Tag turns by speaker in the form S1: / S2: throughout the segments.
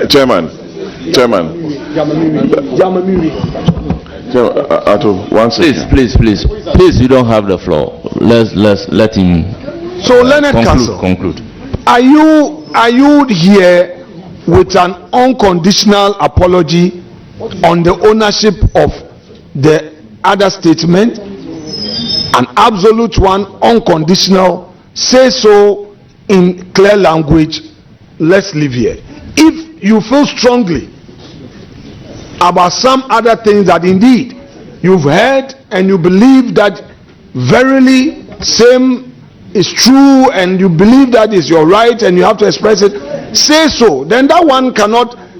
S1: Chairman. One second.
S2: Please, you don't have the floor. Let's let him.
S3: So, Leonard Council,
S2: conclude.
S3: Are you here with an unconditional apology on the ownership of the other statement? An absolute one, unconditional. Say so in clear language. Let's leave here. If you feel strongly about some other things that indeed you've heard and you believe that verily same is true and you believe that is your right and you have to express it, say so. Then that one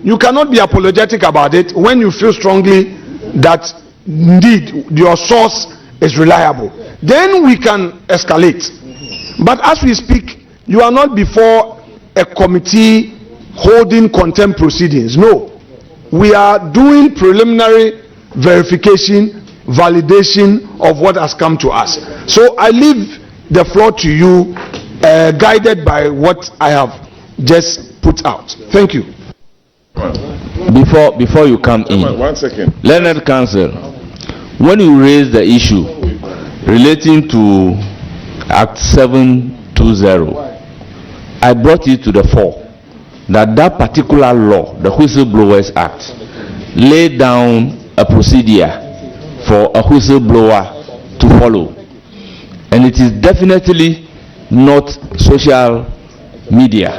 S3: you cannot be apologetic about it when you feel strongly that indeed your source is reliable. Then we can escalate. But as we speak, you are not before a committee holding contempt proceedings. No. We are doing preliminary verification, validation of what has come to us. So I leave the floor to you, guided by what I have just put out. Thank you.
S2: Before you come in,
S1: 1 second.
S2: Leonard Council, when you raise the issue relating to Act 720, I brought it to the fore that particular law, the Whistleblowers Act, laid down a procedure for a whistleblower to follow. And it is definitely not social media,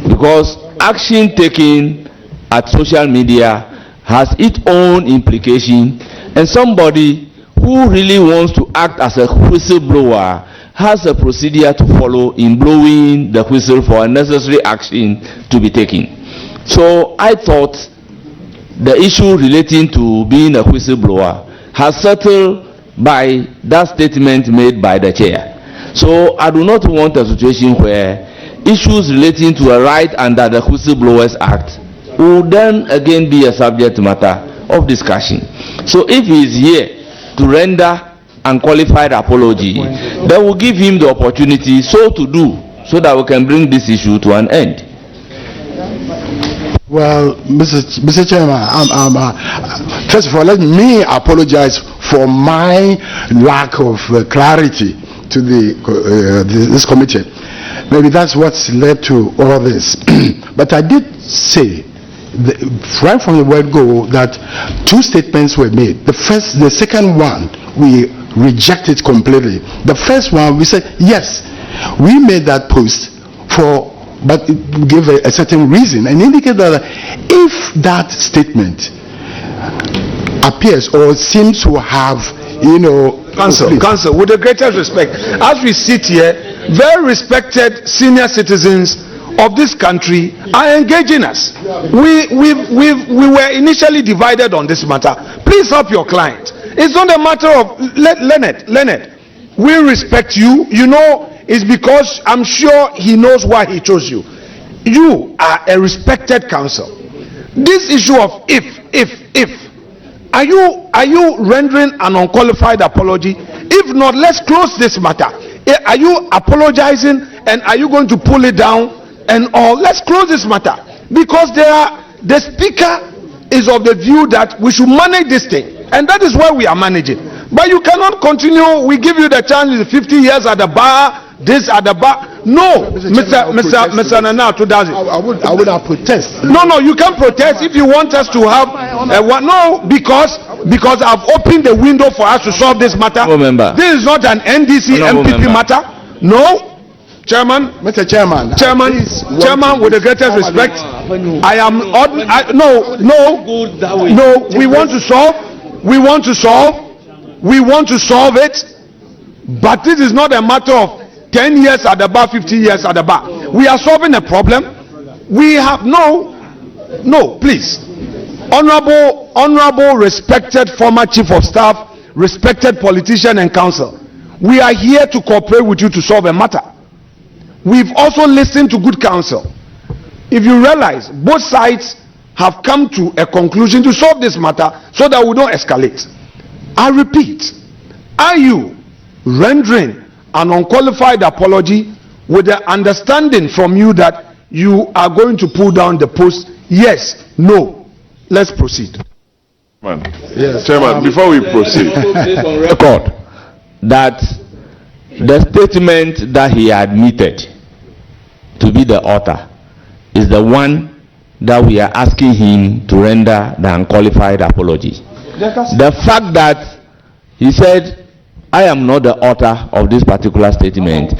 S2: because action taken at social media has its own implication, and somebody who really wants to act as a whistleblower has a procedure to follow in blowing the whistle for a necessary action to be taken. So I thought the issue relating to being a whistleblower has settled by that statement made by the chair. So I do not want a situation where issues relating to a right under the Whistleblowers Act will then again be a subject matter of discussion. So if he is here to render unqualified apology, then we'll give him the opportunity so to do, so that we can bring this issue to an end.
S4: Well, Mr. Chairman, first of all, let me apologize for my lack of clarity to this committee. Maybe that's what's led to all this. But I did say, right from the word go, that two statements were made. The second one, we rejected completely. The first one, we said, yes, we made that post but it gave a certain reason and indicated that if that statement appears or seems to have,
S3: Council, with the greatest respect, as we sit here, very respected senior citizens of this country are engaging us. We were initially divided on this matter. Please help your client. It's not a matter of Leonard. We respect you. You know, it's because I'm sure he knows why he chose you. You are a respected counsel. This issue of if are you rendering an unqualified apology? If not, let's close this matter. Are you apologizing and are you going to pull it down or let's close this matter? Because the speaker is of the view that we should manage this thing, and that is why we are managing. But you cannot continue. We give you the chance, 50 years at the bar, this at the bar. No, Mr. Nana, 2000.
S4: I would have protest.
S3: No, you can't protest if you want us to have no, because I've opened the window for us to solve this matter. This is not an NDC MPP matter. No. Chairman,
S4: Mr. Chairman,
S3: with the greatest respect, I am no. We want to solve it, but this is not a matter of 10 years at the bar, 50 years at the bar. We are solving a problem. We have no, please, honorable, respected former chief of staff, respected politician and counsel. We are here to cooperate with you to solve a matter. We've also listened to good counsel. If you realize, both sides have come to a conclusion to solve this matter so that we don't escalate. I repeat, are you rendering an unqualified apology with the understanding from you that you are going to pull down the post. Yes, no. Let's proceed.
S1: Yes. Chairman, before we proceed,
S2: on record that the statement that he admitted to be the author is the one that we are asking him to render the unqualified apology. The fact that he said, I am not the author of this particular statement,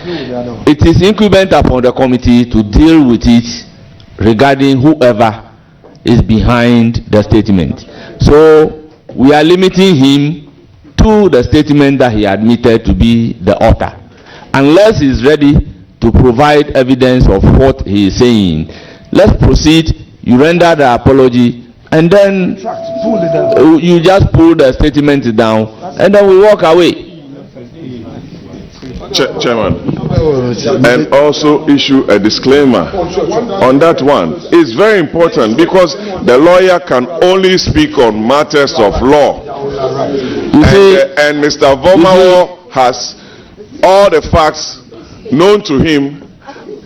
S2: it is incumbent upon the committee to deal with it regarding whoever is behind the statement. So we are limiting him to the statement that he admitted to be the author. Unless he is ready to provide evidence of what he is saying, let's proceed. You render the apology, and then you just pull the statement down, and then we walk away.
S1: Chairman, and also issue a disclaimer on that one. It's very important because the lawyer can only speak on matters of law. And Mr. Vormawor has all the facts known to him,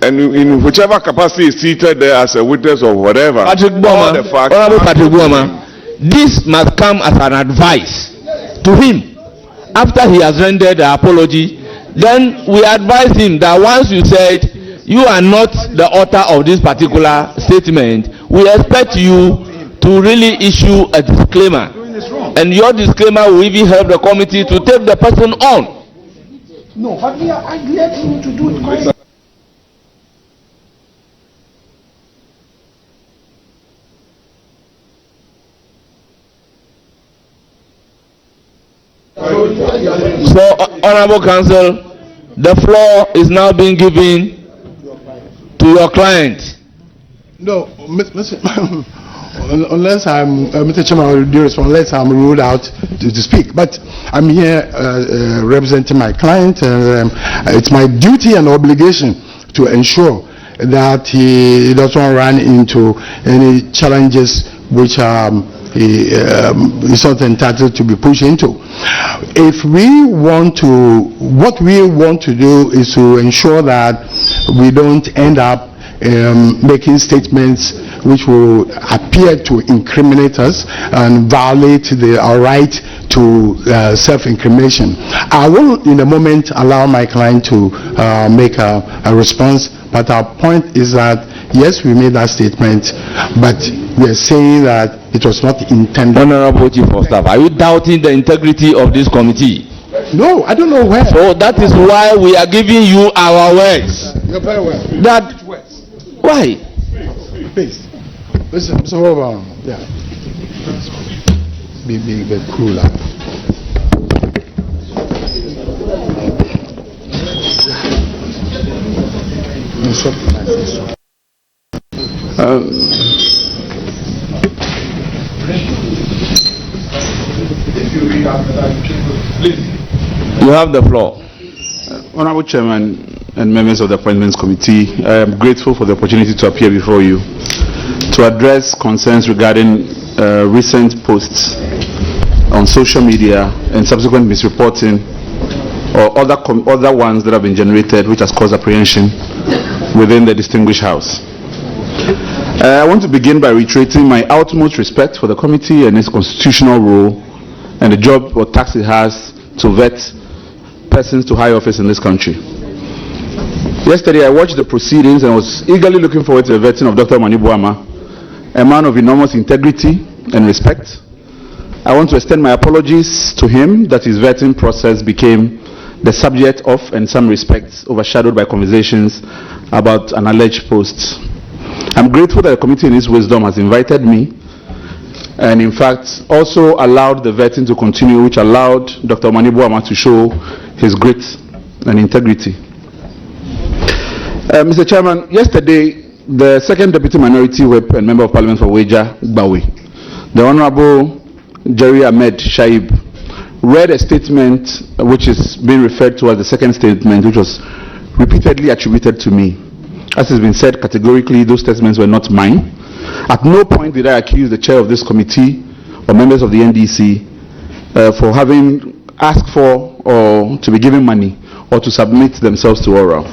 S1: and in whichever capacity is seated there as a witness or whatever, all the facts.
S2: This must come as an advice to him after he has rendered the apology. Then we advise him that once you said you are not the author of this particular statement, we expect you to really issue a disclaimer. And your disclaimer will even help the committee to take the person on.
S3: No, but we are led him to do it.
S2: So, Honorable Counsel, the floor is now being given to your client.
S4: No, unless I'm, Mr. Chairman, I will do response, unless I'm ruled out to speak. But I'm here representing my client, and it's my duty and obligation to ensure that he doesn't run into any challenges which he is not entitled to be pushed into. If we want to, what we want to do is to ensure that we don't end up making statements which will appear to incriminate us and violate our right to self-incrimination. I will in a moment allow my client to make a response, but our point is that yes, we made that statement, but we are saying that it was not intended.
S2: Honorable Chief of Staff, are you doubting the integrity of this committee?
S4: No, I don't know where.
S2: So that is why we are giving you our words.
S4: You're very well.
S2: That why?
S4: Please. Listen, Mr. Hover. Yeah. Be cooler.
S2: You have the floor.
S5: Honorable Chairman and members of the Appointments Committee, I am grateful for the opportunity to appear before you to address concerns regarding recent posts on social media and subsequent misreporting or other ones that have been generated which has caused apprehension within the distinguished House. I want to begin by reiterating my utmost respect for the committee and its constitutional role and the job or task it has to vet persons to high office in this country. Yesterday I watched the proceedings and was eagerly looking forward to the vetting of Dr. Manibuama, a man of enormous integrity and respect. I want to extend my apologies to him that his vetting process became the subject of, in some respects, overshadowed by conversations about an alleged post. I'm grateful that the committee in its wisdom has invited me and in fact also allowed the vetting to continue, which allowed Dr. Manibuama to show his grit and integrity. Mr. Chairman, yesterday the second Deputy Minority Whip and Member of Parliament for Weja, Bawi, the Honorable Jerry Ahmed Shaib, read a statement which is being referred to as the second statement, which was repeatedly attributed to me. As has been said categorically, those statements were not mine. At no point did I accuse the chair of this committee or members of the NDC for having asked for or to be given money or to submit themselves to oral.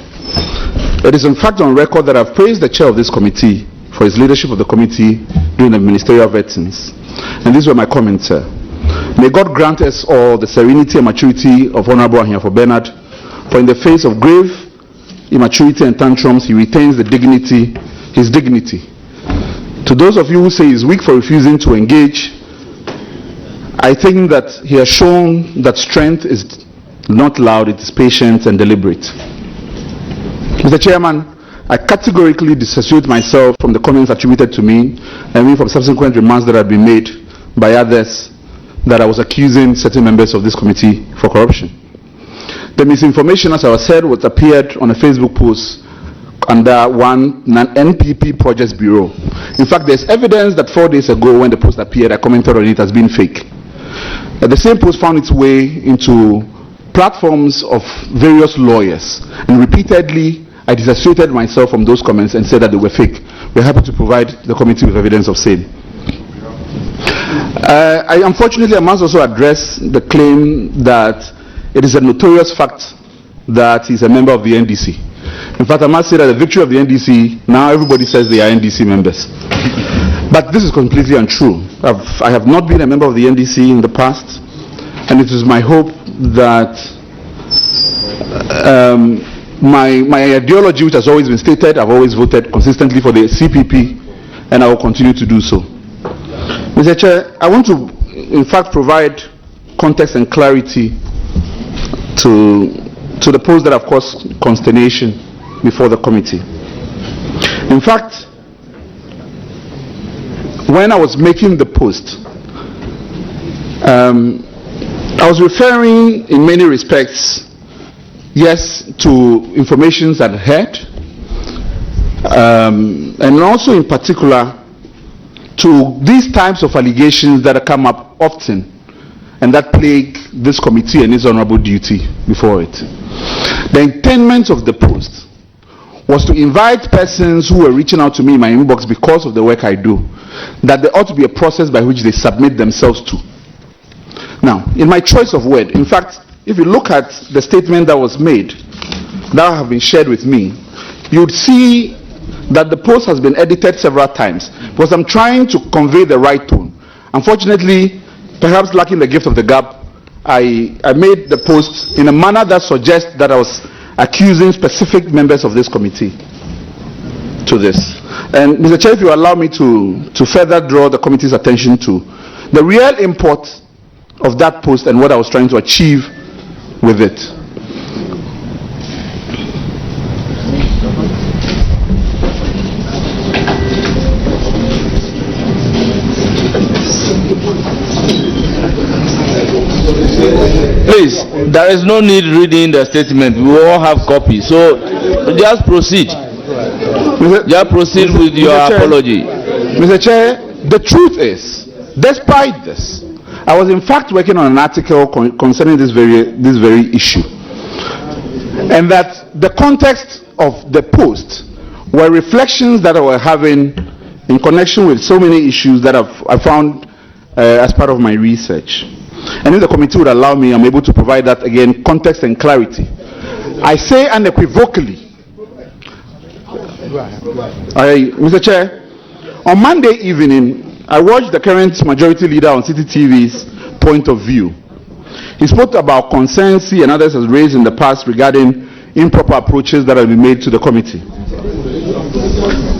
S5: It is in fact on record that I've praised the chair of this committee for his leadership of the committee during the ministerial vettings. And these were my comments, sir. May God grant us all the serenity and maturity of Honorable Ahiafo Bernard, for in the face of grave immaturity and tantrums, he retains his dignity. To those of you who say he's weak for refusing to engage, I think that he has shown that strength is not loud, it is patient and deliberate. Mr. Chairman, I categorically dissociate myself from the comments attributed to me, and even from subsequent remarks that have been made by others that I was accusing certain members of this committee for corruption. The misinformation, as I said, was appeared on a Facebook post under one NPP Projects Bureau. In fact, there's evidence that 4 days ago when the post appeared, I commented on it as being fake. The same post found its way into platforms of various lawyers, and repeatedly I disassociated myself from those comments and said that they were fake. We're happy to provide the committee with evidence of same. Unfortunately, I must also address the claim that it is a notorious fact that he's a member of the NDC. In fact, I must say that the victory of the NDC, now everybody says they are NDC members. But this is completely untrue. I have not been a member of the NDC in the past, and it is my hope that my ideology, which has always been stated, I've always voted consistently for the CPP, and I will continue to do so. Mr. Chair, I want to, in fact, provide context and clarity to the post that have caused consternation before the committee. In fact, when I was making the post, I was referring in many respects, yes, to information that I had, and also in particular to these types of allegations that come up often and that plague this committee and its honorable duty before it. The intent of the post was to invite persons who were reaching out to me in my inbox because of the work I do, that there ought to be a process by which they submit themselves to. Now, in my choice of word, in fact, if you look at the statement that was made, that have been shared with me, you would see that the post has been edited several times because I'm trying to convey the right tone. Unfortunately, perhaps lacking the gift of the gab, I made the post in a manner that suggests that I was accusing specific members of this committee to this. And Mr. Chair, if you allow me to further draw the committee's attention to the real import of that post and what I was trying to achieve with it.
S2: Please, there is no need reading the statement. We all have copies. So just proceed. Just proceed with your apology.
S5: Mr. Chair, the truth is, despite this, I was in fact working on an article concerning this very issue. And that the context of the post were reflections that I were having in connection with so many issues that I found as part of my research. And if the committee would allow me, I'm able to provide that again, context and clarity. I say unequivocally, Mr. Chair, on Monday evening, I watched the current majority leader on City TV's point of view. He spoke about concerns he and others has raised in the past regarding improper approaches that have been made to the committee.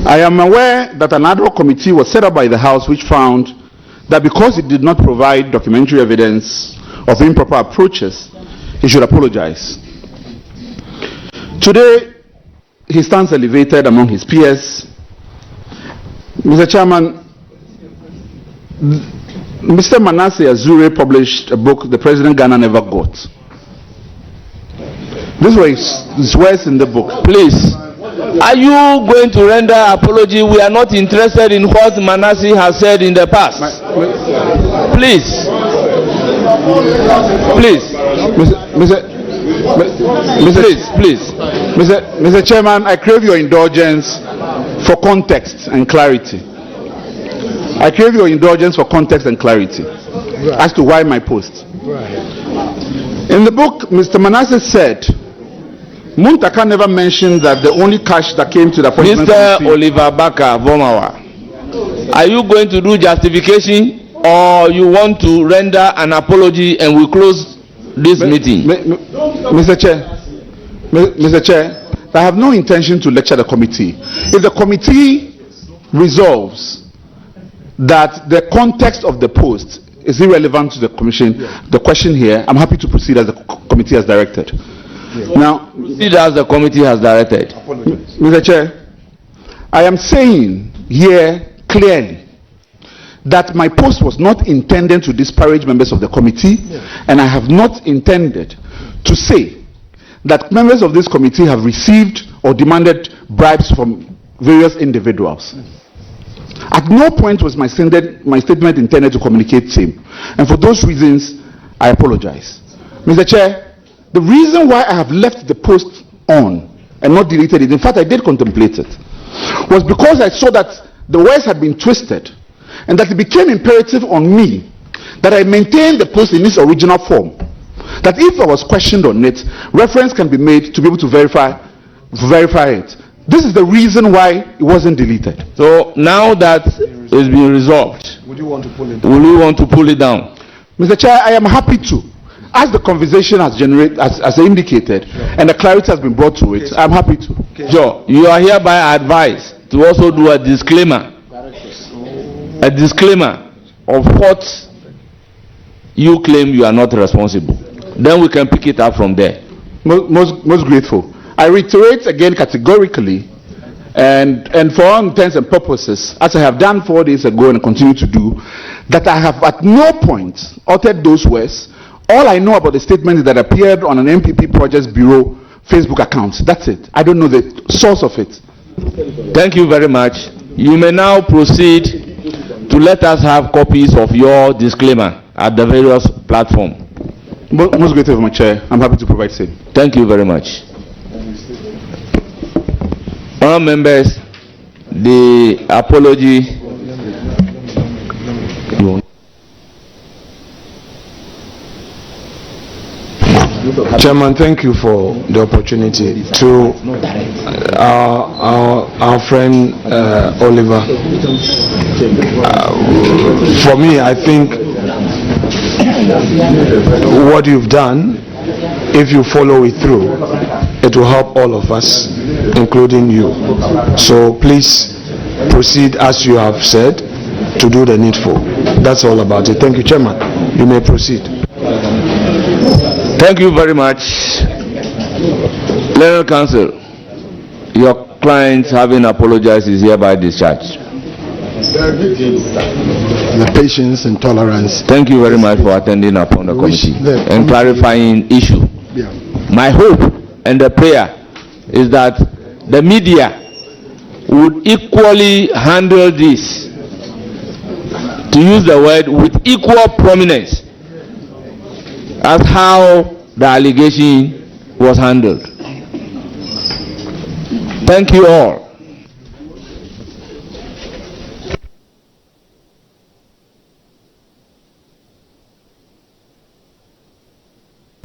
S5: I am aware that an ad hoc committee was set up by the House which found that because it did not provide documentary evidence of improper approaches, he should apologize. Today, he stands elevated among his peers. Mr. Chairman, Mr. Manasseh Azure published a book, The President Ghana Never Got. This was his words in the book.
S2: Please, are you going to render apology? We are not interested in what Manasseh has said in the past. Please.
S5: Mr. Chairman, I crave your indulgence for context and clarity. I crave your indulgence for context and clarity as to why my post. In the book, Mr. Manasseh said Muntaka never mentioned that the only cash that came to the appointment
S2: Mr.
S5: committee.
S2: Oliver Barker-Vormawor, are you going to do justification or you want to render an apology and we close this meeting?
S5: Mr. Chair, I have no intention to lecture the committee. If the committee resolves that the context of the post is irrelevant to the commission, the question here, I'm happy to proceed as the committee has directed. Now,
S2: Proceed as the committee has directed.
S5: Mr. Chair, I am saying here clearly that my post was not intended to disparage members of the committee, and I have not intended to say that members of this committee have received or demanded bribes from various individuals. At no point was my statement intended to communicate same, and for those reasons, I apologize. Mr. Chair, the reason why I have left the post on and not deleted it, in fact I did contemplate it, was because I saw that the words had been twisted and that it became imperative on me that I maintain the post in its original form. That if I was questioned on it, reference can be made to be able to verify it. This is the reason why it wasn't deleted.
S2: So now that it's been resolved,
S3: Would you want to pull it?
S2: will you want to pull it down?
S5: Mr. Chair, I am happy to. As the conversation has generated, as indicated, and the clarity has been brought to it, I'm happy to.
S2: Sure. You are hereby advised to also do a disclaimer. A disclaimer of what you claim you are not responsible. Then we can pick it up from there.
S5: Most grateful. I reiterate again categorically, and for all intents and purposes, as I have done 4 days ago and continue to do, that I have at no point uttered those words. All I know about the statement that appeared on an MPP Projects Bureau Facebook account. That's it. I don't know the source of it.
S2: Thank you very much. You may now proceed to let us have copies of your disclaimer at the various platforms.
S5: Most grateful, my chair. I'm happy to provide same.
S2: Thank you very much. All members, the apology.
S3: Chairman, thank you for the opportunity. To our friend Oliver, for me, I think what you've done, if you follow it through, it will help all of us, including you. So please proceed as you have said to do the needful. That's all about it. Thank you, Chairman. You may proceed.
S2: Thank you very much. Learned Counsel, your client having apologized is hereby discharged.
S4: The patience and tolerance.
S2: Thank you very much for attending upon the committee and clarifying issue.
S4: Yeah.
S2: My hope and the prayer is that the media would equally handle this, to use the word, with equal prominence as how the allegation was handled. Thank you all.